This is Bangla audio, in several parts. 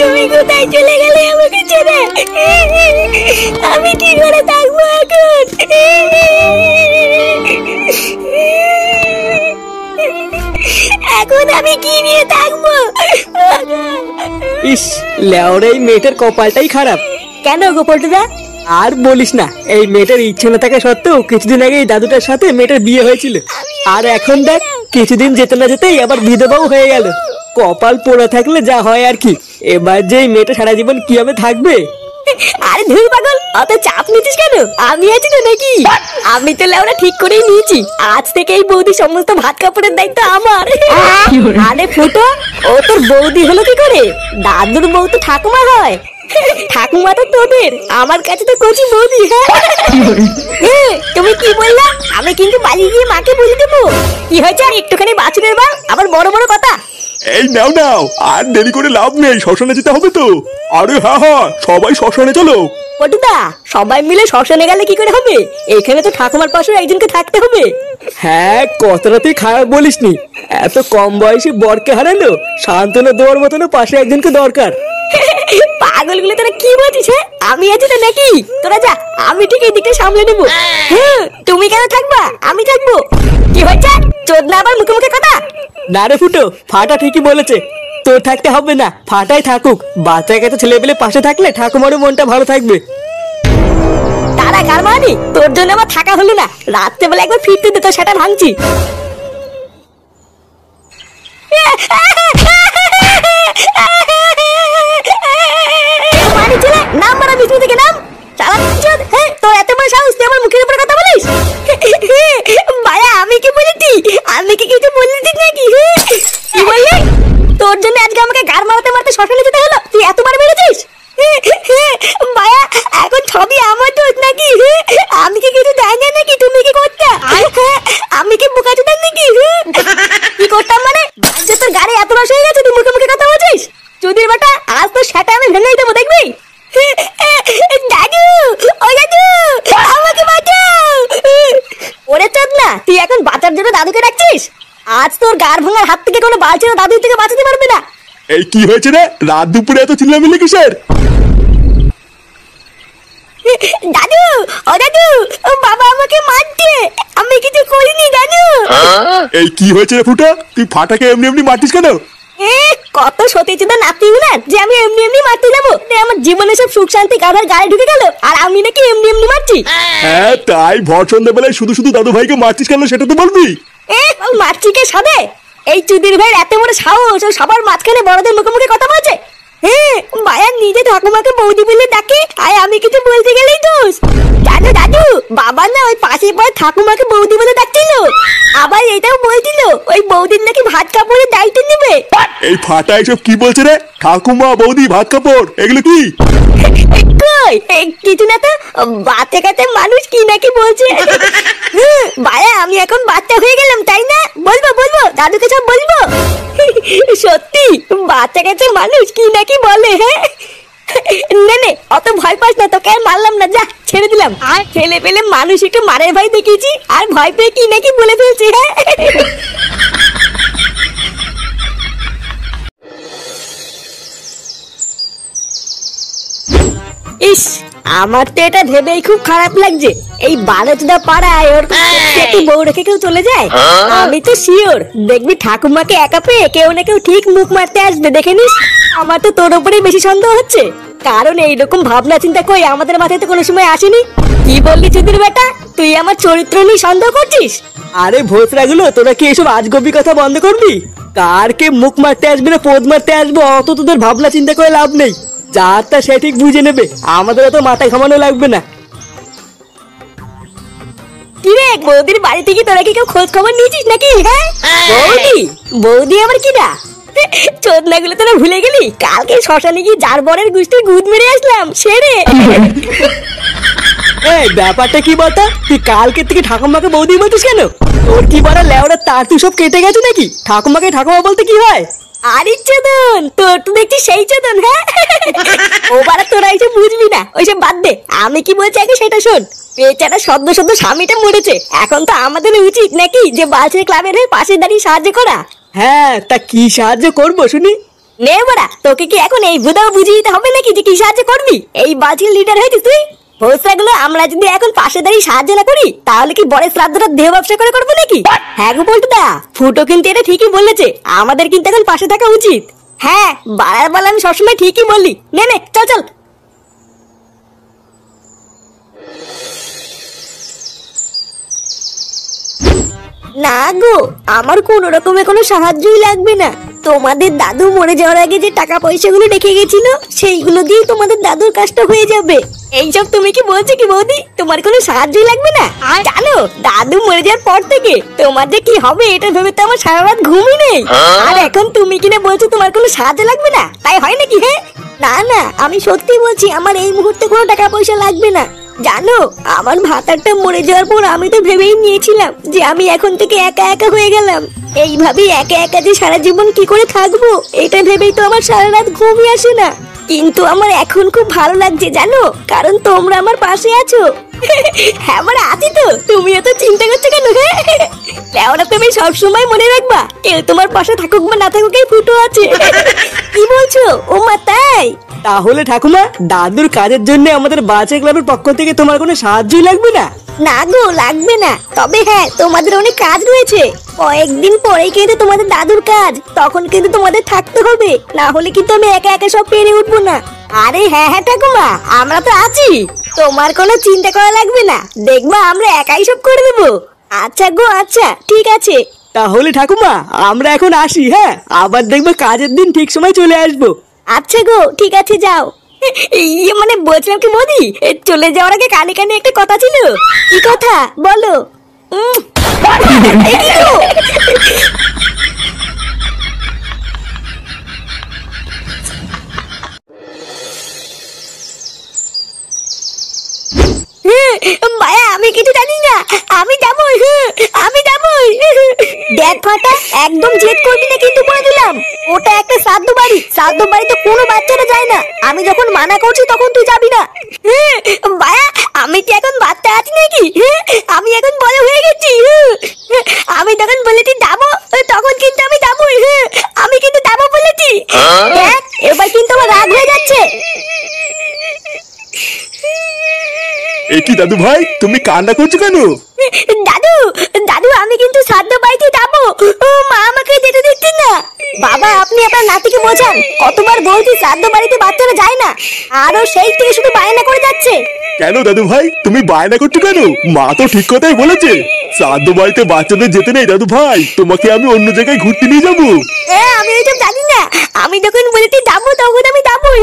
তুমি কোথায় চলে গেলে আমাকে ছেড়ে? আমি কি করে থাকবো এখন? এখন আমি কি নিয়ে থাকবো? ইস, লেওর এই মেয়েটার কপালটাই খারাপ। কেন গো পল্টুদা? আর বলিস না, এই মেয়েটার ইচ্ছে না থাকা সত্ত্বেও কিছুদিন আগে এই দাদুটার সাথে মেয়েটার বিয়ে হয়েছিল, আর এখন দেখ কিছুদিন যেতে না যেতেই আবার বিধবাও হয়ে গেল। কপাল পোড়া থাকলে যা হয় আর কি। এবার যে এই মেয়েটা সারা জীবন কিভাবে থাকবে? আরে ধুর পাগল, অত চাপ নিচ্ছিস কেন? আমি আছি তো নাকি? আমি তো লেওরা ঠিক করেই নিয়েছি, আজ থেকে এই বৌদি সমস্ত ভাত কাপড়ের দায়িত্ব আমার। আরে ফুটো, ও তোর বৌদি হলো কি করে? দাদুর বউ তো ঠাকুমা হয়। ঠাকুমা তো তোদের, আমার কাছে তো কচি বৌদি। হ্যাঁ, তুমি কি বললা? আমি কিন্তু বাড়ি গিয়ে মাকে বলে দেবো। কি হয়েছে আর একটুখানি বাছুরের বা আবার বড় বড় কথা? এই নাও নাও, আর দেরি করে লাভ নেই, শ্মশানে যেতে হবে তো। আরে হ্যাঁ হ্যাঁ, সবাই শ্মশানে চলো। পটুদা, সবাই মিলে শ্মশানে গেলে কি করে হবে? এখানে তো ঠাকুমার পাশে একজনকে থাকতে হবে। হ্যাঁ, কথাটা তুই খারাপ বলিসনি। এত কম বয়সী বরকে হারালো, সান্ত্বনা দেওয়ার মতনও পাশে একজনকে দরকার। পাগলগুলো তোরা কি বলছিস? হ্যাঁ, আমি আছি তো নাকি? তোরা যা, আমি ঠিক এই দিকটা সামলে নেবো। হ্যাঁ, তুমি কেন থাকবা? আমি থাকবো। কি হয়েছে? চোদনা আবার মুখে মুখে কথা? না রে ফুটো, ফাটা ঠিকই বলেছে। তোর থাকতে হবে না, ফাটাই থাকুক। বাচ্চা কাছে ছেলে পেলে পাশে থাকলে ঠাকুমারও মনটা ভালো থাকবে। তারা কার মানি? তোর জন্য আমার থাকা হলো না। রাত্রেবেলা একবার ফিরতে দে, তোর সেটা ভাঙছি। মানি ছেলে, নাম মারা বিষ্ণু থেকে নাম। চালা চোদ। হ্যাঁ, তোর এত বড় সাহস, তুই আমার মুখের উপরে কথা বলিস? ভাইয়া, আমি কি বলেছি? আমি কি কিছু বলেছি নাকি? কি বললি? তোর জন্য আজকে আমাকে গার মারতে মারতে শ্মশানে যেতে হলো। তুই এতবার বেড়েছিস? ভাইয়া, এখন সবই আমার দোষ নাকি? আমি কি কিছু জানি না নাকি? তুমি কি করতে? আমি কি বোকা চোদার নাকি? কি করতাম মানে? যে তোর গাড়ি এত রস হয়ে গেছে, তুই মুখে মুখে কথা বলছিস? চুদির বেটা, আজ তো সেটা আমি ভেঙে দেবো, দেখবি? দাদু, ও দাদু, আমাকে বাঁচাও। ওরে চোদ না, তুই এখন বাঁচার জন্য দাদুকে ডাকছিস? আজ তোর গার ভাঙার হাত থেকে কোনো বালছেনা দাদুর থেকে বাঁচাতে পারবে না। এই কি হয়েছে রে? রাত দুপুরে এত চিল্লামিল্লি কিসের? দাদু, ও দাদু, ও বাবা আমাকে মারছে। আমি কিছু করিনি দাদু। এই কি হয়েছে রে ফুটো? তুই ফাটাকে এমনি এমনি মারতিস কেন? কত সতীচুদা নাতি না যে আমি এমনি এমনি মারতে যাবো? আমার জীবনে সব সুখ শান্তি কারোর গায়ে ঢুকে গেল, আর আমি নাকি এমনি এমনি মারছি? হ্যাঁ, তাই ভর সন্ধ্যাবেলায় শুধু শুধু দাদু ভাইকে মারতিস কেন সেটা তো বলবি। মারছি কে সাদে? এই চুদির ভাইয়ের এত বড় সাহস, ও সবার মাঝখানে বড়দের মুখে মুখে কথা বলছে। হ্যাঁ, ভাইয়া নিজে ঠাকুমাকে বৌদি বলে ডাকে, আর আমি কিছু বলতে গেলেই দোষ। জানো দাদু, বাবা না ওই পাশের পরে ঠাকুমাকে বৌদি বলে ডাকছিল। আবার এটাও বলছিল ওই বৌদির নাকি ভাত কাপড়ের দায়িত্ব নেবে। এই ফাটা এসব কি বলছে রে? ঠাকুমা, বৌদি, ভাত কাপড়, এগুলো কি? কই কিছু না তো, বাচ্চা কাচ্চা মানুষ কি নাকি বলছে। ভাইয়া, আমি এখন বাচ্চা হয়ে গেলাম তাই না? বলবো বলবো, দাদুকে সব বলবো। সত্যি বাচ্চা কাচ্চা মানুষ কি নাকি বলে। হ্যাঁ, নে অত ভয় পাস না, তোকে আর মারলাম না, যা ছেড়ে দিলাম। আর ছেলে পেলে মানুষ একটু মারের ভয় দেখিয়েছি, আর ভয় পেয়ে কি নাকি বলে ফেলছি। হ্যাঁ, ইস, আমার তো এটা ভেবেই খুব খারাপ লাগছে। এই বারোচোদা পাড়ায় ওর একটু বউ রেখে কেউ চলে যায়। আমি তো শিওর দেখবি ঠাকুমাকে একা পেয়ে কেউ না কেউ ঠিক মুখ মারতে আসবে, দেখে নিস। আমার তো তোর উপরেই বেশি সন্দেহ হচ্ছে, কারণ এইরকম ভাবনা চিন্তা কই আমাদের মাথায় তো কোনো সময় আসেনি। কি বললি চুদির বেটা, তুই আমার চরিত্র নিয়ে সন্দেহ করছিস? আরে ভোসরাগুলো, তোরা কি এসব আজগবি কথা বন্ধ করবি? কার কে মুখ মারতে আসবে না পোদ মারতে আসবে অত তোদের ভাবনা চিন্তা করে লাভ নেই। যার তা সে ঠিক বুঝে নেবে, আমাদের তো মাথা ঘামানো লাগবে না। কি রে, বৌদির বাড়ি থেকে তোরা কি কেউ খোঁজ খবর নিয়েছিস নাকি? হ্যাঁ, বৌদি বৌদি আবার কি না? চোদনাগুলো তোরা ভুলে গেলি? কালকে শ্মশানে গিয়ে যার বরের গুষ্টির গুদ মেরে আসলাম সেরে। এই ব্যাপারটা কি বলতো? তুই কালকে থেকে ঠাকুমাকে বৌদি বলতিস কেন? তোর কি বড় লেওড়া তার তুই সব কেটে গেছে নাকি? ঠাকুমাকে ঠাকুমা বলতে কি হয়? আরে চোদন, তোর তো দেখছি সেই চোদন। হ্যাঁ, ও বাড়া তোরা এইসব বুঝবি না, ওইসব বাদ দে। আমি কি বলছি আগে সেটা শোন। বেচারা সদ্য সদ্য স্বামীটা মরেছে, এখন তো আমাদের উচিত নাকি যে বালছের ক্লাবের হয়ে পাশে দাঁড়িয়ে সাহায্য করা। হ্যাঁ, তা কি সাহায্য করবো শুনি? নে বড়া, তোকে কি এখন এই বুদাও বুঝিয়ে দিতে হবে নাকি যে কি সাহায্য করবি? এই বালছির লিডার হয়েছিস তুই। ভোসরাগুলো আমরা যদি এখন পাশে দাঁড়িয়ে সাহায্য না করি তাহলে কি বড় শ্রাদ্ধটা দেহ ব্যবসা করে করবো নাকি? হ্যাঁ গো পল্টুদা, ফুটো কিন্তু এটা ঠিকই বলেছে, আমাদের কিন্তু এখন পাশে থাকা উচিত। হ্যাঁ, বাড়ার বেলা আমি সবসময় ঠিকই বললি। নে নে, চল চল। না গো, আমার কোন রকমের কোনো সাহায্যই লাগবে না। তোমাদের দাদু মরে যাওয়ার আগে যে টাকা পয়সাগুলো রেখে গেছিল সেইগুলো দিয়ে তোমাদের দাদুর কাজটা হয়ে যাবে। এইসব তুমি কি বলছো কি বৌদি? তোমার কোনো সাহায্যই লাগবে না? জানো, দাদু মরে যাওয়ার পর থেকে তোমার যে কি হবে এটা ভেবে তো আমার সারা রাত ঘুমই নেই। আর এখন তুমি কিনা বলছো তোমার কোনো সাহায্য লাগবে না, তাই হয় নাকি? হ্যাঁ না না, আমি সত্যি বলছি, আমার এই মুহূর্তে কোনো টাকা পয়সা লাগবে না। জানো, আমার ভাতারটা মরে যাওয়ার পর আমি তো ভেবেই নিয়েছিলাম যে আমি এখন থেকে একা একা হয়ে গেলাম। এইভাবে একা একা যে সারা জীবন কি করে থাকবো এটা ভেবেই তো আমার সারা রাত ঘুমই আসে না। কিন্তু আমার এখন খুব ভালো লাগছে জানো, কারণ তোমরা আমার পাশে আছো। হ্যাঁ, আমার আছি তো, তুমি এত চিন্তা করছো কেন? ওরা তুমি সবসময় মনে রাখবা, কেউ তোমার পাশে থাকুক বা না থাকুক, এই ফুটো আছে। কি বলছো? ও মা, তাই? তাহলে ঠাকুমা, দাদুর কাজের জন্য আমাদের বাচ্চা ক্লাবের পক্ষ থেকে তোমার কোনো সাহায্যই লাগবে না? না গো, লাগবে না। তবে হ্যাঁ, তোমাদের অনেক কাজ রয়েছে। কয়েকদিন পরেই কিন্তু তোমাদের দাদুর কাজ, তখন কিন্তু তোমাদের থাকতে হবে, না হলে কিন্তু আমি একা একা সব পেরে উঠবো না। আরে হ্যাঁ হ্যাঁ ঠাকুমা, আমরা তো আছি, তোমার কোনো চিন্তা করা লাগবে না। দেখবা আমরা একাই সব করে দেবো। আচ্ছা গো, আচ্ছা ঠিক আছে। তাহলে ঠাকুমা, আমরা এখন আসি। হ্যাঁ, আবার দেখবে কাজের দিন ঠিক সময় চলে আসবো। আচ্ছা গো, ঠিক আছে, যাও। ইয়ে মানে বলছিলাম কি মোদি, চলে যাওয়ার আগে কানে কানে একটা কথা ছিল। কি কথা বলো? মায়া, আমি কিছু জানি না, আমি যাবই, আমি যাবই। দেখ ফাটা, একদম জেদ করবি না কিন্তু বলে দিলাম। ওটা একটা শ্রাদ্ধ বাড়ি, শ্রাদ্ধ বাড়িতে কোনো বাচ্চারা যায় না। আমি যখন মানা করছি তখন তুই যাবি না। মায়া, আমি কি এখন বাচ্চা আছি নাকি? আমি এখন বড় হয়ে গেছি। আমি যখন বলেছি যাবো তখন কিন্তু আমি যাবই। আমি কিন্তু যাবো বলেছি। দেখ, এবার কিন্তু আমার রাগ হয়ে যাচ্ছে। এ কি দাদু ভাই, তুমি কান্না করছো কেন? দাদু, দাদু, আমি কিন্তু শ্রাদ্ধ বাড়িতে যাবো। মা আমাকে যেতে দিচ্ছে না। বাবা, আপনি আপনার নাতিকে বোঝান, কতবার বলছি শ্রাদ্ধ বাড়িতে বাচ্চারা যায় না, আরো সেই থেকে শুধু বায়না করে যাচ্ছে। কেন দাদু ভাই, তুমি বায়না করছো কেন? মা তো ঠিক কথাই বলেছে, শ্রাদ্ধ বাড়িতে বাচ্চাদের যেতে নেই। দাদু ভাই, তোমাকে আমি অন্য জায়গায় ঘুরতে নিয়ে যাবো। আমি ওইসব জানি না, আমি যখন বলেছি যাবো তখন আমি যাবোই।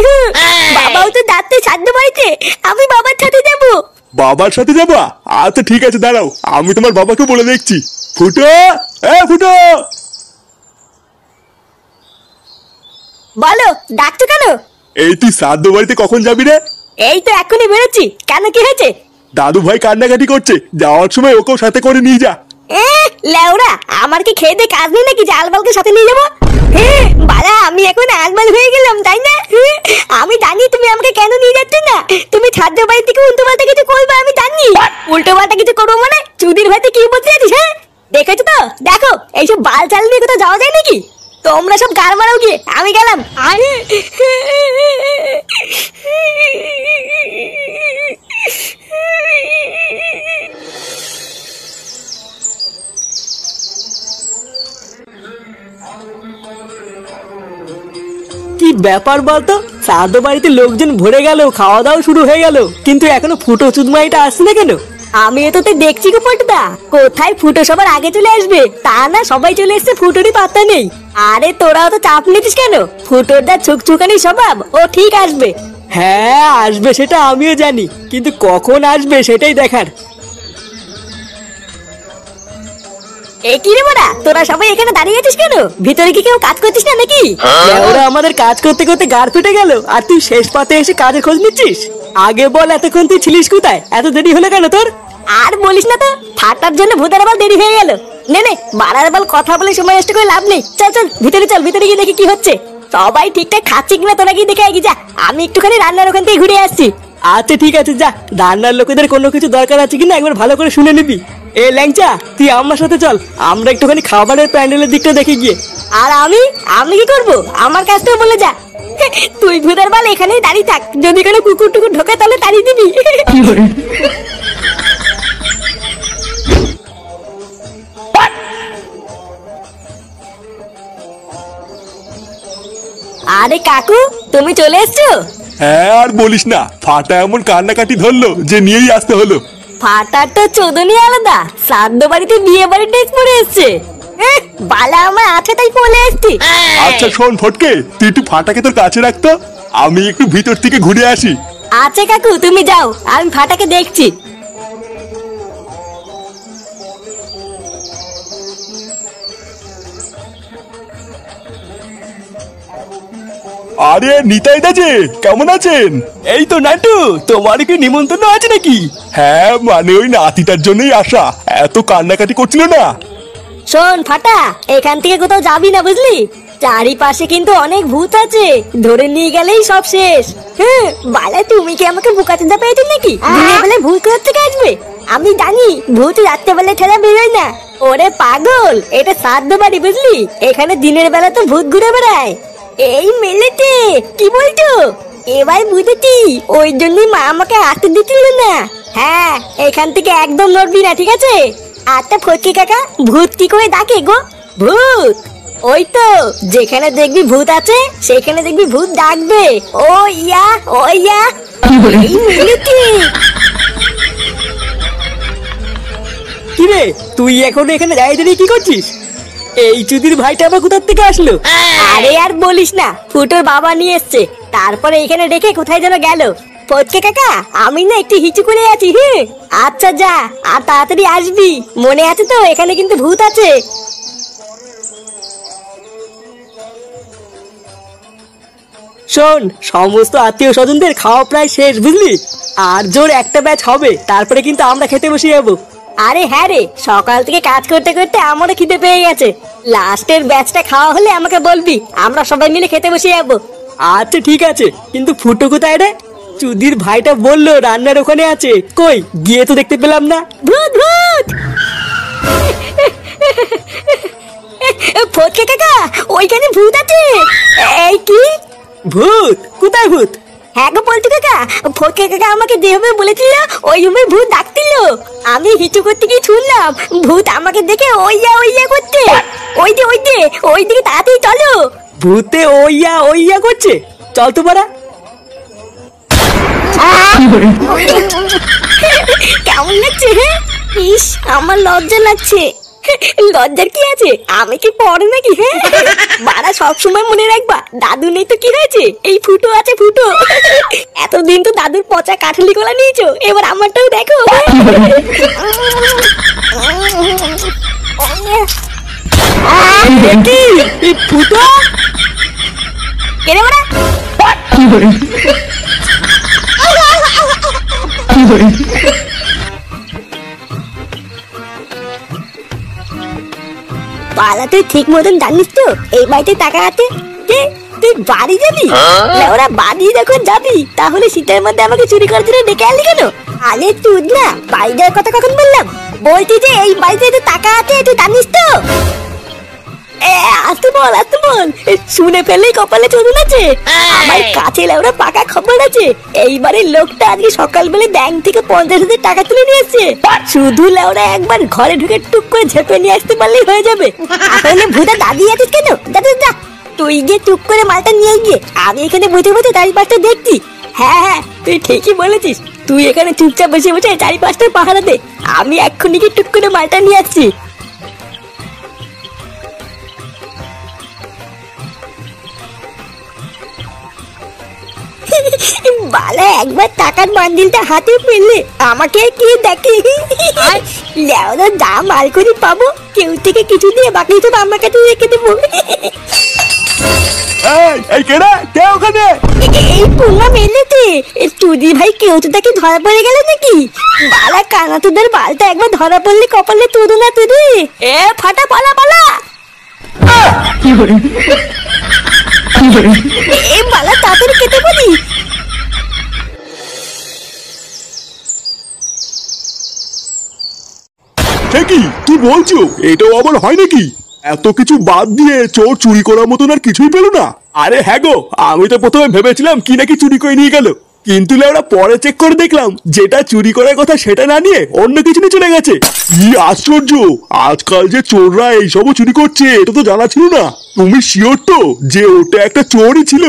বাবাও তো যাচ্ছে শ্রাদ্ধ বাড়িতে, আমি বাবার সাথে যাবো। বাবার সাথে যাবা? আচ্ছা ঠিক আছে, দাঁড়াও, আমি তোমার বাবাকে বলে দেখছি। ফুটো, ফুটো। বলো, ডাকছো কেন? এই তুই শ্রাদ্ধ বাড়িতে কখন যাবি রে? এই তো এখনই বেরোচ্ছি। কেন, কি হয়েছে? দাদু ভাই কান্নাকাটি করছে, যাওয়ার সময় ওকেও সাথে করে নিয়ে যা। লেওরা, আমার কি খেয়ে দিয়ে কাজ নেই নাকি যে আলবালকে সাথে নিয়ে যাবো? বাড়া, আমি এখন আলবাল হয়ে গেলাম তাই না? আমি জানি তুমি আমাকে কেন নিয়ে যাচ্ছ না। তুমি ছাদ্য বাড়ি থেকে উল্টো পাল্টা কিছু করবে আমি জানি। উল্টো পাল্টা কিছু করবো মানে চুদির ভাইতে কি বলতে যাচ্ছিস? হ্যাঁ, দেখেছো তো, দেখো এইসব বাল চাল নিয়ে কোথাও যাওয়া যায় নাকি? তোমরা সব গার মারাও গিয়ে, আমি গেলাম। কি ব্যাপার বলতো, শ্রাদ্ধ বাড়িতে লোকজন ভরে গেল, খাওয়া দাওয়া শুরু হয়ে গেল, কিন্তু এখনো ফুটো চুদমাইটা আসছে না কেন? আমি তো দেখছি গো পল্টুদা, কোথায় ফুটো সবার আগে চলে আসবে, তা না সবাই চলে এসছে, ফুটোরই পাত্তা নেই। আরে তোরাও তো চাপ নিতিস কেন? ফুটোর দা ছুকছুকানি স্বভাব, ও ঠিক আসবে। হ্যাঁ, আসবে সেটা আমিও জানি, কিন্তু কখন আসবে সেটাই দেখার। কি রে বড়া, তোরা সবাই এখানে দাঁড়িয়ে আছিস কেন? ভিতরে কি কেউ কাজ করছিস না নাকি? ওরা আমাদের কাজ করতে করতে গাড় ফেটে গেল, আর তুই শেষ পাতে এসে কাজের খোঁজ নিচ্ছিস? আগে বল, এতক্ষণ তুই ছিলিস কোথায়? এত দেরি হলো কেন তোর? আর বলিস না তো, ফাটার জন্য ভূতের বাল দেরি হয়ে গেল। নে নে, বাড়ার বাল কথা বলে সময় নষ্ট করে লাভ নেই। চল চল ভিতরে চল, ভিতরে গিয়ে দেখি কি হচ্ছে। সবাই ঠিকঠাক খাচ্ছে কিনা তোরা গিয়ে দেখে আগে যা, আমি একটুখানি রান্নার ওখান থেকে ঘুরে আসছি। আচ্ছা ঠিক আছে, যা। রান্নার লোকেদের কোনো কিছু দরকার আছে কিনা একবার ভালো করে শুনে নিবি। এ ল্যাংচা, তুই আমার সাথে চল, আমরা একটুখানি খাবারের প্যান্ডেলের দিকটা দেখে গিয়ে। আর আমি আমি কি করব? আমার কাজটা বলে যা। তুই ভূতের বাল এখানেই দাঁড়িয়ে থাক, যদি কোনো কুকুর টুকুর ঢোকে তাহলে তাড়িয়ে দিবি। আরে কাকু, তুমি চলে এসছো? হ্যাঁ, আর বলিস না, ফাটা এমন কান্নাকাটি ধরলো যে নিয়েই আসতে হলো। ফাটার তো চোদনই আলাদা, শ্রাদ্ধ বাড়িতে বিয়ে বাড়ির ড্রেস পরে এসছে। বালা আমার আছে তাই চলে এসছি। আচ্ছা শোন ফটকে, তুই একটু ফাটাকে তোর কাছে রাখতো, আমি একটু ভিতর থেকে ঘুরে আসি। আচ্ছা কাকু, তুমি যাও, আমি ফাটাকে দেখছি। আরে নিতাই দা যে, কেমন আছেন? এই তো নাটু, তোমার কি নিমন্ত্রণ আছে নাকি? হ্যাঁ মানে ওই নাতিটার জন্যই আসা, এত কান্নাকাটি করছিল না। শোন ফাটা, এখান থেকে কোথাও যাবি না বুঝলি, চারিপাশে কিন্তু অনেক ভূত আছে, ধরে নিয়ে গেলেই সব শেষ। হ্যাঁ বালা, তুমি কি আমাকে বোকাচোদা পেয়েছো নাকি? দিনের বেলায় ভূত কোথা থেকে আসবে? আমি জানি ভূত রাত্রেবেলায় ঠেলা বেরোয় না। ওরে পাগল, এটা শ্রাদ্ধ বাড়ি বুঝলি, এখানে দিনের বেলা তো ভূত ঘুরে বেড়ায়। এই মেলেতে কি বলছো? এবার বুঝেছি, ওই জন্যই মা আমাকে আসতে দিচ্ছিল না। হ্যাঁ, এখান থেকে একদম নড়বি না, ঠিক আছে? আচ্ছা ফটকে কাকা, ভূত কি করে ডাকে গো? ভূত ওই তো, যেখানে দেখবি ভূত আছে সেখানে দেখবি ভূত ডাকবে। ও ইয়া, ও ইয়া। এই মিলিটি। কি রে, তুই এখন এখানে দাঁড়িয়ে দাঁড়িয়ে কি করছিস? এই চুদির ভাইটা আবার কোথার থেকে আসলো? আরে আর বলিস না, ফুটোর বাবা নিয়ে এসছে, তারপরে এখানে রেখে কোথায় যেন গেল। ফটকে কাকা, আমি না একটু হিচু করে আছি। হ্যাঁ আচ্ছা যা, আর তাড়াতাড়ি আসবি, মনে আছে তো এখানে কিন্তু ভূত আছে। শোন, সমস্ত আত্মীয় স্বজনদের খাওয়া প্রায় শেষ বুঝলি, আর জোর একটা ব্যাচ হবে, তারপরে কিন্তু আমরা খেতে বসে যাবো। আরে হ্যাঁ রে, সকাল থেকে কাজ করতে করতে আমারও খিদে পেয়ে গেছে। লাস্টের ব্যাচটা খাওয়া হলে আমাকে বলবি, আমরা সবাই মিলে খেতে বসে যাবো। আচ্ছা ঠিক আছে, কিন্তু ফুটো কোথায় রে? চুদির ভাইটা বললো রান্নার ওখানে আছে, কই গিয়ে তো দেখতে পেলাম না। ভূত ভূত। ফটকে কাকা, ওইখানে ভূত আছে। এই কি ভূত? কোথায় ভূত? হ্যাঁ গো পল্টু কাকা, ফটকে কাকা আমাকে যেভাবে বলেছিল ওই রুমে ভূত ডাকছিল। আমি হিচু করতে গিয়ে শুনলাম ভূত আমাকে দেখে ওইয়া ওইয়া করছে। ওই যে ওই যে ওই দিকে তাড়াতাড়ি চলো। ভূতে ওইয়া ওইয়া করছে, চল তো পারা। কেমন লাগছে? হ্যাঁ ইস, আমার লজ্জা লাগছে। লজ্জার কি আছে, আমি কি পড়ে নাকি? হ্যাঁ বাড়া, সবসময় মনে রাখবা, দাদু নেই তো কি হয়েছে, এই ফুটো আছে ফুটো। এতদিন তো দাদুর পচা কাঠালি কলা নিয়েছো, এবার আমারটাও দেখো। কি এই ফুটো? কেন বাড়া? পালা, তুই ঠিক মতন জানিস তো এই বাড়িতে টাকা আছে? তুই বাড়ি যাবি? ওরা বাড়ি যখন যাবি তাহলে শীতের মধ্যে আমাকে চুরি করার জন্য ডেকে আনলি কেন? আরে তুই না, বাড়ি যাওয়ার কথা কখন বললাম? বলছি যে এই বাড়িতে তো টাকা আছে, তুই জানিস তো? আসতে বল, আসতে বল, শুনে ফেললেই কপালে চোদন আছে। আমার কাছে লেওরা পাকা খবর আছে, এইবারের লোকটা আজকে সকালবেলা ব্যাংক থেকে 50,000 টাকা তুলে নিয়েছে। শুধু লেওরা একবার ঘরে ঢুকে টুক করে ঝেপে নিয়ে আসতে পারলেই হয়ে যাবে। তাহলে ভূতা দাঁড়িয়ে আছিস কেন? যা, তুই গিয়ে টুক করে মালটা নিয়ে গিয়ে, আমি এখানে বসে বসে চারিপাশটা দেখছি। হ্যাঁ হ্যাঁ, তুই ঠিকই বলেছিস, তুই এখানে চুপচাপ বসে বসে চারিপাশটা পাহারা দে, আমি এক্ষুনি গিয়ে টুক করে মালটা নিয়ে আসছি। বালা, একবার টাকার বান্ডিলটা হাতে পেলে আমাকে কি দেখে? লেওরা যা মাল করে পাবো, কেউ থেকে কিছু দিয়ে বাকি সব আমার কাছে রেখে দেবো। এই কেডা, কে ওখানে? এই পুঙ্গা মেলেতে চুদি ভাই, কেউ তো তাকে ধরা পড়ে গেল নাকি? বালা কানা, তোদের বালটা একবার ধরা পড়লে কপালে তুদু না তুদি। এ ফাটা, পালা পালা। এই বালা, তাড়াতাড়ি কেটে বলি। কি তুই বলছো? এটাও আবার হয় নাকি? এত কিছু বাদ দিয়ে চোর চুরি করার মতন আর কিছুই পেল না? আরে হ্যাঁ গো, আমি তো প্রথমে ভেবেছিলাম কি নাকি চুরি করে নিয়ে গেল, কিন্তু ওরা পরে চেক করে দেখলাম যেটা চুরি করার কথা সেটা না নিয়ে অন্য কিছু নিয়ে চলে গেছে। কি আশ্চর্য, আজকাল যে চোররা এইসবও চুরি করছে এটা তো জানা ছিল না। তুমি শিওর তো যে ওটা একটা চোরই ছিল?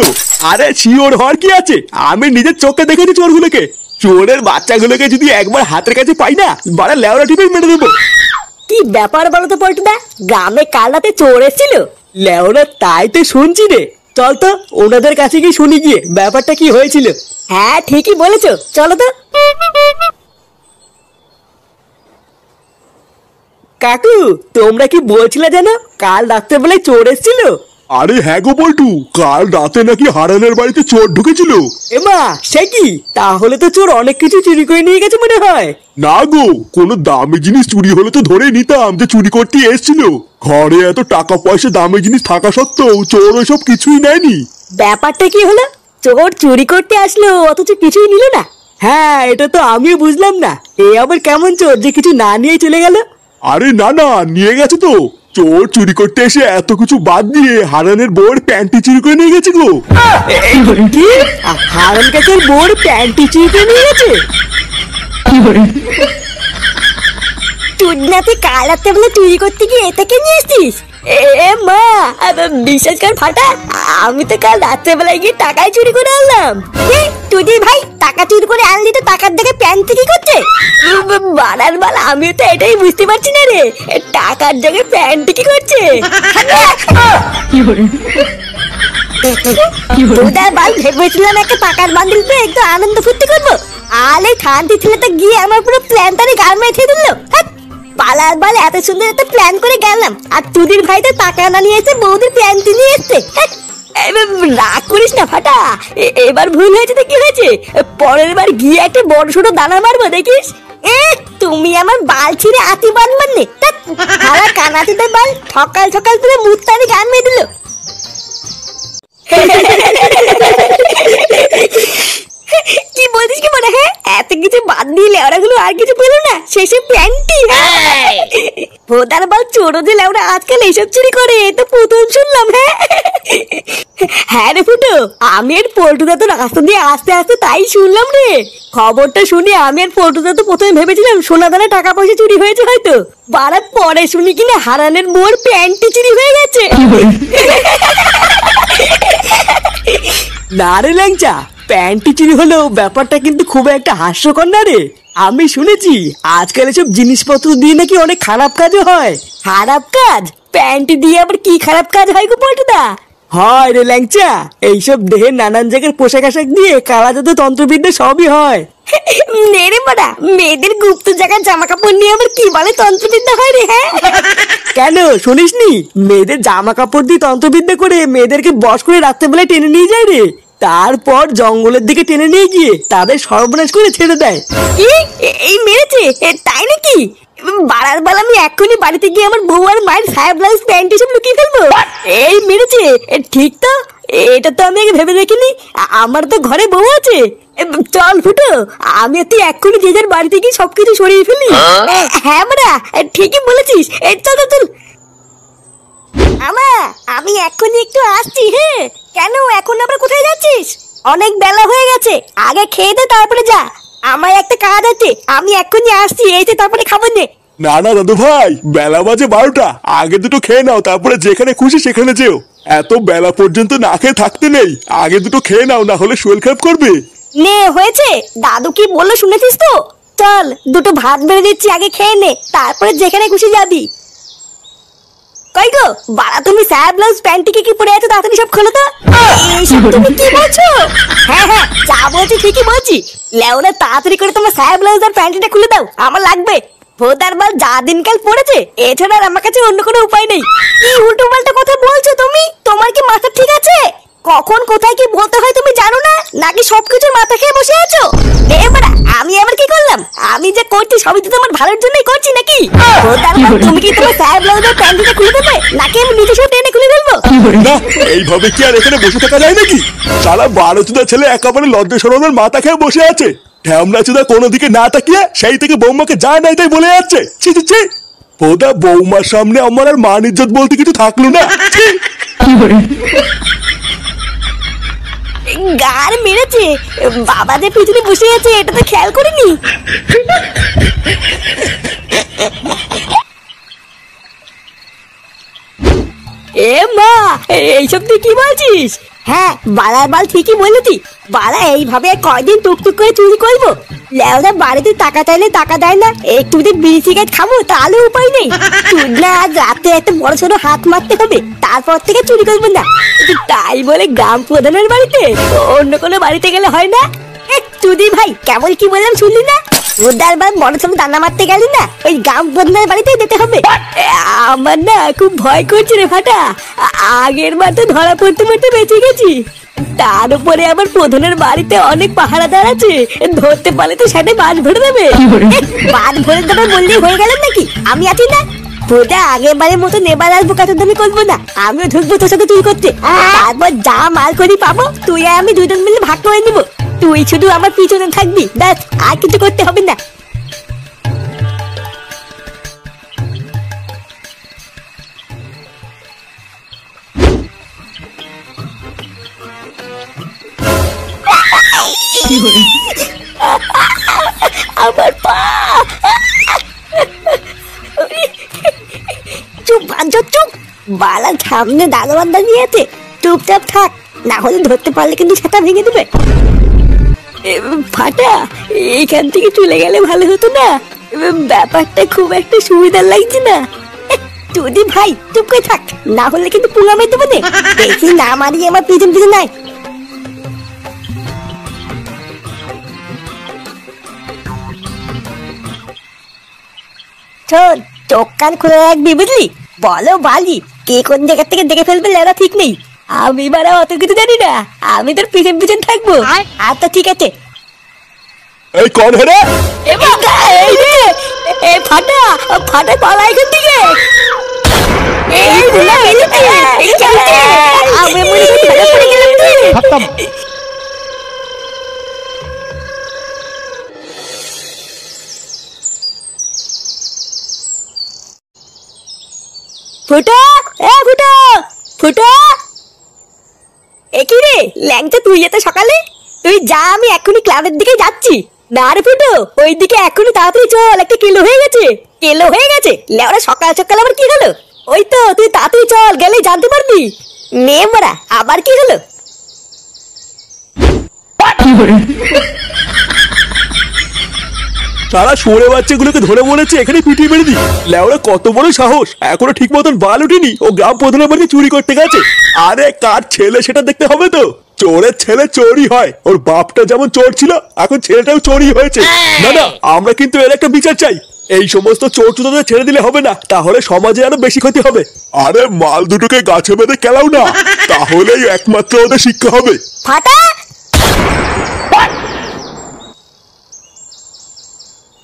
আরে শিওর হওয়ার কি আছে, আমি নিজের চোখে দেখেছি চোরগুলোকে। চোরের বাচ্চাগুলোকে যদি একবার হাতের কাছে পাই না, বাড়া লেওরা টিপে মেরে দেবো। কি ব্যাপার বলো তো পল্টুদা, গ্রামে কাল রাতে চোর এসেছিল? লেওরা তাই তো শুনছি রে, চল তো ওনাদের কাছে গিয়ে শুনি গিয়ে ব্যাপারটা কি হয়েছিল। হ্যাঁ ঠিকই বলেছো, চলো তো। কাকু তোমরা কি বলছিলে জানো কাল রাত্রেবেলায় চোর এসেছিল? আরে হ্যাঁ গো বল্টু, কাল রাতে নাকি হারানের বাড়িতে চোর ঢুকেছিল। এমা সে কি, তাহলে তো চোর অনেক কিছু চুরি করে নিয়ে গেছে মনে হয়। না গো, কোনো দামি জিনিস চুরি হলে তো ধরে নিতাম যে চুরি করতে এসেছিল। ঘরে এত টাকা পয়সা দামি জিনিস থাকা সত্ত্বেও চোর ওইসব কিছুই নেয়নি। ব্যাপারটা কি হলো, চোর চুরি করতে আসলো অথচ কিছুই নিল না? হ্যাঁ এটা তো আমিও বুঝলাম না, এ আবার কেমন চোর যে কিছু না নিয়ে চলে গেল। আরে না না, নিয়ে গেছে তো। চোর চুরি করতে এসে এত কিছু বাদ দিয়ে হারানের বউয়ের প্যান্টি চুরি করে নিয়ে গেছে গো। কি হারান কাকার বোর প্যান্টি চুরি করে নিয়ে গেছে? চুদনাতে কাল রাতে বলে চুরি করতে গিয়ে এটাকে নিয়ে এসছিস? এ মা, বিশ্বাস কর ফাটা, আমি তো কাল রাত্রেবেলায় গিয়ে টাকায় চুরি করে আনলাম। তুই ভাই টাকা চুরি করে আনলি তো টাকার দেখে প্যান্ট কি করছে? বাড়ার বাল, আমিও তো এটাই বুঝতে পারছি না রে, টাকার জায়গায় প্যান্ট কি করছে। বাল ভেবেছিলাম একটা টাকার বান্ডিল পেয়ে একটু আনন্দ ফুর্তি করবো, আলে খান্তি ছেলেটা গিয়ে আমার পুরো প্ল্যানটারই গান মেরে দিল। পালার বাল, এত সুন্দর একটা প্ল্যান করে গেলাম আর তুদির ভাই তো টাকা না নিয়ে এসে বৌদির প্যান্ট নিয়ে এসছে। রাগ করিস না ফাটা, এবার ভুল হয়েছে তো কি হয়েছে, পরের বার গিয়ে একটা বড় ছোট দানা মারবো দেখিস। তুমি আমার বাল ছিঁড়ে আতি বাঁধবার নে, কানাতিদের বাল সকাল সকাল তুলে মুত্তারি গান মেয়ে দিল। কি বলছিস কি মনে? হ্যাঁ এত কিছু বাদ দিয়ে লেওড়াগুলো আর কিছু পেলো না, শেষে প্যান্টি। ভোদার বাল চোরো যে লেওড়া আজকাল এইসব চুরি করে এ তো প্রথম শুনলাম। হ্যাঁ রে ফুটো, আমি আর পল্টুদা তো রাস্তা দিয়ে আস্তে আস্তে তাই শুনলাম রে। খবরটা শুনে আমি আর পল্টুদা তো প্রথমে ভেবেছিলাম সোনা দানা টাকা পয়সা চুরি হয়েছে হয়তো, বাড়ার পরে শুনি কিনা হারানের বোর প্যান্টি চুরি হয়ে গেছে। না রে ল্যাংচা, প্যান্টি চুরি হলেও ব্যাপারটা কিন্তু খুব একটা হাস্যকর না রে। আমি শুনেছি আজকাল এসব জিনিসপত্র দিয়ে নাকি অনেক খারাপ কাজও হয়। খারাপ কাজ? প্যান্টি দিয়ে আবার কি খারাপ কাজ হয় গো পল্টুদা? হয় রে ল্যাংচা, এইসব দেহের নানান জায়গার পোশাক আশাক দিয়ে কালা জাদু তন্ত্রবিদ্যা সবই হয়। নেড়ে মারা, মেয়েদের গুপ্ত জায়গার জামা কাপড় নিয়ে আবার কি বলে তন্ত্রবিদ্যা হয় রে? হ্যাঁ কেন শুনিসনি, মেয়েদের জামা কাপড় দিয়ে তন্ত্রবিদ্যা করে মেয়েদেরকে বশ করে রাত্রেবেলায় টেনে নিয়ে যায় রে, তারপর জঙ্গলের দিকে টেনে নিয়ে গিয়ে তাদের সর্বনাশ করে ছেড়ে দেয়। কি এই মেরেছে? তাই নাকি? বাড়ার বেলা আমি এক্ষুনি বাড়িতে গিয়ে আমার বউ আর মায়ের সায়া ব্লাউজ প্যান্ট এসব লুকিয়ে ফেলবো। এই মেরেছে ঠিক তো, এটা তো আমি আগে ভেবে দেখিনি। আমার তো ঘরে বউ আছে। চল ফুটো, আমি তুই এক্ষুনি যে যার বাড়িতে গিয়ে সবকিছু সরিয়ে ফেলি। হ্যাঁ মারা, ঠিকই বলেছিস। চল চল। আমি এক্ষুনি একটু আসছি। হ্যাঁ কেন এখন আবার কোথায় যাচ্ছিস? অনেক বেলা হয়ে গেছে, আগে খেয়ে দে তারপরে যা। আমার একটা কাজ আছে, আমি এক্ষুনি আসছি, এসে তারপরে খাবার নে। না না দাদু ভাই, বেলা বাজে 12টা, আগে দুটো খেয়ে নাও, তারপরে যেখানে খুশি সেখানে যেও। এত বেলা পর্যন্ত না খেয়ে থাকতে নেই, আগে দুটো খেয়ে নাও, না হলে শরীর খারাপ করবে। নে হয়েছে, দাদু কি বললো শুনেছিস তো? চল দুটো ভাত বেড়ে দিচ্ছি, আগে খেয়ে নে, তারপরে যেখানে খুশি যাবি। কই গো বাড়া, তুমি সায়া ব্লাউজ প্যান্টিকে কি পরে আছো, তাড়াতাড়ি সব খোলো তো। এইসব তুমি কি বলছো? হ্যাঁ হ্যাঁ যা বলছি ঠিকই বলছি। লেওরা তাড়াতাড়ি করে তোমার সায়া ব্লাউজ আর প্যান্টিটা খুলে দাও, আমার লাগবে। ভোদার বাল যা দিনকাল পড়েছে, এছাড়া আর আমার কাছে অন্য কোনো উপায় নেই। কি উল্টো পাল্টা কথা বলছো তুমি? তোমার কি মাথা ঠিক আছে? কখন কোথায় কি বলতে হয় তুমি জানো না, নাকি সবকিছু মাথা খেয়ে বসে আছো? এবারে আমি আবার কি করলাম? আমি যে করছি সবই তো তোমার ভালোর জন্যই করছি নাকি? তুমি কি তোমার সায়া ব্লাউজের প্যান্টটা খুলে দেবে, নাকি আমি নিজে সব টেনে খুলে ফেলবো? না, এইভাবে কি আর এখানে বসে থাকা যায় নাকি? সারা 12 ছেলে একেবারে লজ্জা শরমের মাথা খেয়ে বসে আছে। ঢ্যামলা চুদা কোনো দিকে না তাকিয়ে সেই থেকে বৌমাকে যা নাই তাই বলে যাচ্ছে। ছি ছি ছি। ওদা বৌমার সামনে আমার আর মান ইজ্জত বলতে কিছু থাকলো না। গার মেরেছে, বাবা যে পিছনে বসে আছে এটা তো খেয়াল করিনি। এ মা, এইসব তুই কি বলছিস? হ্যাঁ, বালার বাল ঠিকই বলেছি। বালা এইভাবে কয়দিন টুকটুক করে চুরি করবো? লেওরা বাড়িতে টাকা চাইলে টাকা দেয় না, একটু যদি বিড়ি সিগারেট খাবো তাহলে উপায় নেই। চুদনা আজ রাতে একটা বড় ছোট হাত মারতে হবে, তারপর থেকে চুরি করবো না। তাই বলে গ্রাম প্রধানের বাড়িতে, অন্য কোনো বাড়িতে গেলে হয় না? চুদি ভাই, কেমন কি বললাম শুনলি না? রোদার বার বড় সব দানা মারতে গেলি না, ওই গ্রাম প্রধানের বাড়িতে যেতে হবে। আমার না খুব ভয় করছে রে ফাটা। আগের বার তো ধরা পড়তে পড়তে বেঁচে গেছি, তার উপরে আবার প্রধানের বাড়িতে অনেক পাহারাদার আছে, ধরতে পারলে তো সাথে বাজ ভরে দেবে। বাজ ভরে দেবে বললেই হয়ে গেল নাকি? আমি আছি না। তোটা আগের বারের মতো নেবার আসবো, কত দামি করবো না, আমিও ঢুকবো তোর সাথে চুরি করতে। তারপর যা মাল করি পাবো তুই আর আমি দুজন মিলে ভাগ করে নিবো। তুই শুধু আমার পিছনে থাকবি, ব্যাস, আর কিছু করতে হবে না। আমার পা। চুপ বাঞ্চো, চুপ। বালার সামনে দারোয়ান দাঁড়িয়ে আছে, চুপচাপ থাক, না হলে ধরতে পারলে কিন্তু সেটা ভেঙে দেবে। ফাটা, এইখান থেকে চলে গেলে ভালো হতো না? ব্যাপারটা খুব একটা সুবিধার লাগছে না। যদি ভাই চুপ করে থাক, না হলে কিন্তু পুঙ্গা মেরে দেবো। দেখি না মারি আমার পিছন পিছন নাই। শোন, চোখ কান খুলে রাখবি, বুঝলি? বলো বালি, কে কোন জায়গা থেকে দেখে ফেলবে লেরা ঠিক নেই। আমি বারা অত কিছু জানি না, আমি তোর পিছন পিছন থাকবো। আচ্ছা ঠিক আছে। এই কোন হে রে? এ বাবা, এই রে, এ ফাটা, ফাটা পালা এখান থেকে। এই বুলা মেলেছে, এই চলছে, আমি মনে করি ধরে পড়ে গেলাম রে। ফুটো, এ ফুটো, ফুটো। একই রে ল্যাংচা, তুই এত সকালে? তুই যা, আমি এখনই ক্লাবের দিকে যাচ্ছি। না রে ফুটো, ওই দিকে এখনই তাড়াতাড়ি চল, একটা কেলো হয়ে গেছে। কেলো হয়ে গেছে? লেওরা সকাল সকাল আবার কি হলো? ওই তো, তুই তাড়াতাড়ি চল, গেলেই জানতে পারবি। নে মারা, আবার কি হলো? সারা সরে বাচ্চাগুলোকে ধরে বলেছে এখানে পিটিয়ে মেরে দি। লেওরা কত বড় সাহস, এখনো ঠিক মতন বাল উঠিনি, ও গ্রাম প্রধানের বাড়িতে চুরি করতে গেছে। আরে কার ছেলে সেটা দেখতে হবে তো। চোরের ছেলে চোরই হয়, ওর বাপটা যেমন চোর ছিল, এখন ছেলেটাও চোরই হয়েছে। না না, আমরা কিন্তু এর একটা বিচার চাই। এই সমস্ত চোর চোরদের ছেড়ে দিলে হবে না, তাহলে সমাজে আরো বেশি ক্ষতি হবে। আরে মাল দুটোকে গাছে বেঁধে খেলাও না, তাহলেই একমাত্র ওদের শিক্ষা হবে। ফাটা,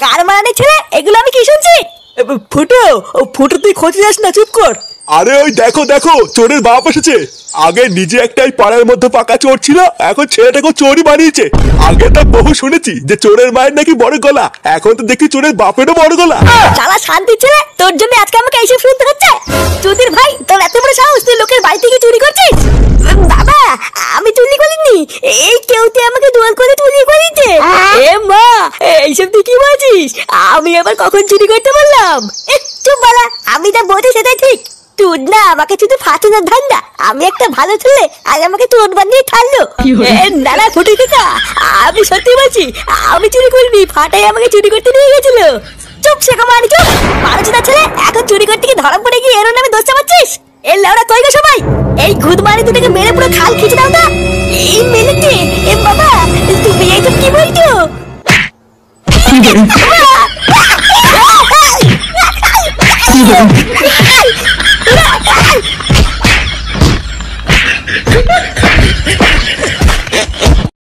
কার মানে ছেলে এগুলো আমি কি শুনছি? ফুটো, ফুটো তুই খোঁজ যাস না, চুপ কর। আরে ওই দেখো দেখো, চোরের বাপ এসেছে। আগে নিজে একটাই পাড়ার মধ্যে পাকা চোর ছিল, এখন ছেলেটাকে চোরই বানিয়েছে। আগে তো বহু শুনেছি যে চোরের মায়ের নাকি বড় গলা, এখন তো দেখি চোরের বাপেরও বড় গলা। শালা শান্তি ছেলে, তোর জন্য আজকে আমাকে এইসব শুনতে হচ্ছে। চুদির ভাই, তোর এত বড় সাহস, তুই লোকের বাড়ি থেকে চুরি করছিস? বাবা, আমি চুরি করিনি, এই কেউতে আমাকে দোয়াল করে চুরি করিয়েছে। এ মা, এইসব তুই কি বলছিস? আমি আবার কখন চুরি করতে বললাম? চুপ বলা, আমি যা বলছি সেটাই ঠিক। তুই না আমাকে শুধু ফাটানোর ধান্দা, আমি একটা ভালো ছেলে আর আমাকে চোর বানিয়ে ছাড়লো। না না ফুটে দেখা, আমি সত্যি বলছি, আমি চুরি করিনি, ফাটাই আমাকে চুরি করতে নিয়ে গেছিল। চুপ শেখা মারি, চুপ মানুষটা ছেলে, এখন চুরি করতে গিয়ে ধরা পড়ে গিয়ে এর নামে দোষ চাপাচ্ছিস। এই লেওড়া কই গো সবাই, এই গুদ মারি দুটাকে মেরে পুরো খাল খিচে দাও না। এই মেলেছে, এ বাবা, তুমি এইসব কি বলছো?